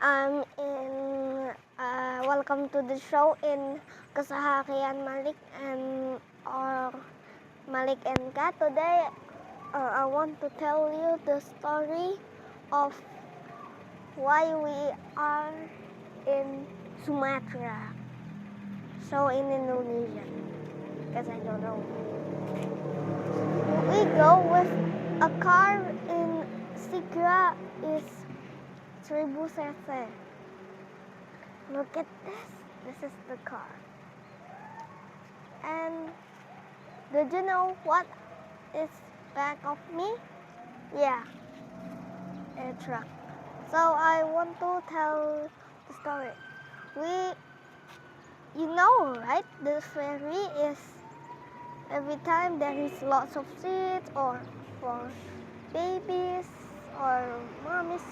I'm in. Welcome to the show in Keseharian Malik and Malik and Kat. Today, I want to tell you the story of why we are in Sumatra. So in Indonesia, because I don't know. We go with a car in Sigra is 1000 cc. Look at this. This is the car. And did you know what is back of me? Yeah, a truck. So I want to tell the story. You know, right? The ferry is every time there is lots of seats or for babies or mommies